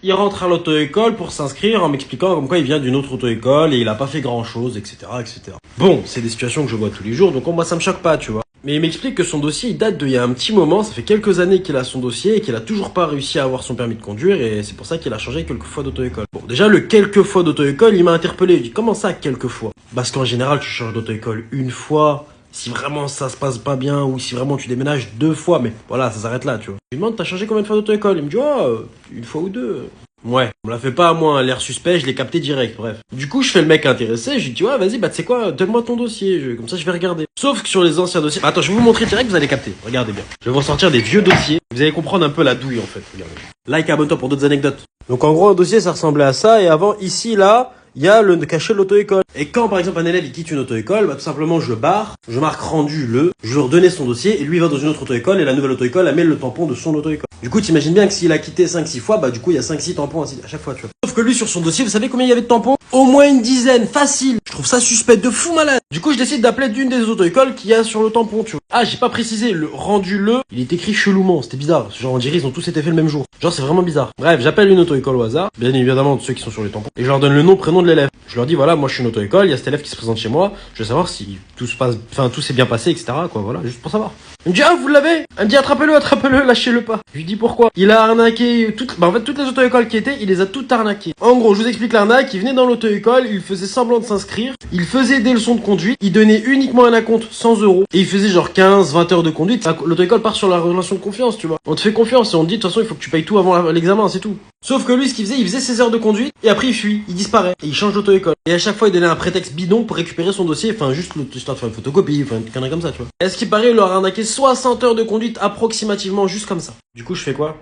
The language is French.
Il rentre à l'auto-école pour s'inscrire en m'expliquant comme quoi il vient d'une autre auto-école et il a pas fait grand chose, etc., etc. Bon, c'est des situations que je vois tous les jours, donc moi ça me choque pas, tu vois. Mais il m'explique que son dossier, il date d'il y a un petit moment, ça fait quelques années qu'il a son dossier et qu'il a toujours pas réussi à avoir son permis de conduire et c'est pour ça qu'il a changé quelques fois d'auto-école. Bon, déjà, le quelques fois d'auto-école, il m'a interpellé, il dit comment ça quelques fois? Parce qu'en général, tu changes d'auto-école une fois, si vraiment ça se passe pas bien ou si vraiment tu déménages 2 fois, mais voilà, ça s'arrête là, tu vois. Je lui demande, t'as changé combien de fois d'auto-école? Il me dit, oh, une fois ou deux. Ouais, on me la fait pas à moi, hein, l'air suspect, je l'ai capté direct, bref. Du coup, je fais le mec intéressé, je lui dis, ouais, vas-y, bah, tu sais quoi, donne-moi ton dossier, comme ça, je vais regarder. Sauf que sur les anciens dossiers, attends, je vais vous montrer direct, vous allez capter, regardez bien. Je vais vous ressortir des vieux dossiers, vous allez comprendre un peu la douille, en fait, regardez. Like, abonne-toi pour d'autres anecdotes. Donc, en gros, un dossier, ça ressemblait à ça, et avant, ici, là, il y a le cachet de l'auto-école. Et quand, par exemple, un élève, il quitte une auto-école, bah, tout simplement, je le barre, je marque rendu je lui redonnais son dossier, et lui, il va dans une autre auto-école, et la nouvelle auto-école, elle met le tampon de son auto-école. Du coup, t'imagines bien que s'il a quitté 5-6 fois, bah, du coup, il y a 5-6 tampons à chaque fois, tu vois. Sauf que lui, sur son dossier, vous savez combien il y avait de tampons? Au moins une dizaine, facile. Je trouve ça suspect de fou malade. Du coup, je décide d'appeler d'une des auto-écoles qu'il y a sur le tampon, tu vois. Ah, j'ai pas précisé, le rendu il est écrit chelouement, c'était bizarre. Genre, on dirait, ils ont tous été faits le même jour. Genre, c'est vraiment bizarre. Bref, j'appelle une auto-école au hasard, bien évidemment, de ceux qui sont sur les tampons, et je leur donne le nom, prénom de l'élève. Je leur dis, voilà, moi, je suis une auto-école, il y a cet élève qui se présente chez moi, je veux savoir si tout se passe, enfin, tout s'est bien passé, etc., quoi, voilà, juste pour savoir. Il me dit, ah, vous l'avez? Elle me dit, attrapez-le, lâchez-le pas. Je lui dis pourquoi? Il a arnaqué en fait, toutes les auto-écoles qui étaient, il les a toutes arnaquées. En gros, je vous explique l'arnaque, il venait dans l'auto-école, il faisait semblant de s'inscrire, il faisait des leçons de conduite, il donnait uniquement un acompte 100 euros, et il faisait genre 15-20 heures de conduite. L'auto-école part sur la relation de confiance, tu vois. On te fait confiance et on te dit, de toute façon, il faut que tu payes tout avant l'examen, c'est tout. Sauf que lui, ce qu'il faisait, il faisait ses heures de conduite, et après il fuit, il disparaît, et il change d'auto-école. Et à chaque fois, il donnait un prétexte bidon pour récupérer son dossier, enfin, juste l'histoire de faire une photocopie, enfin, un truc comme ça, tu vois. Et à ce qui paraît, il leur a arnaqué 60 heures de conduite approximativement, juste comme ça. Du coup, je fais quoi?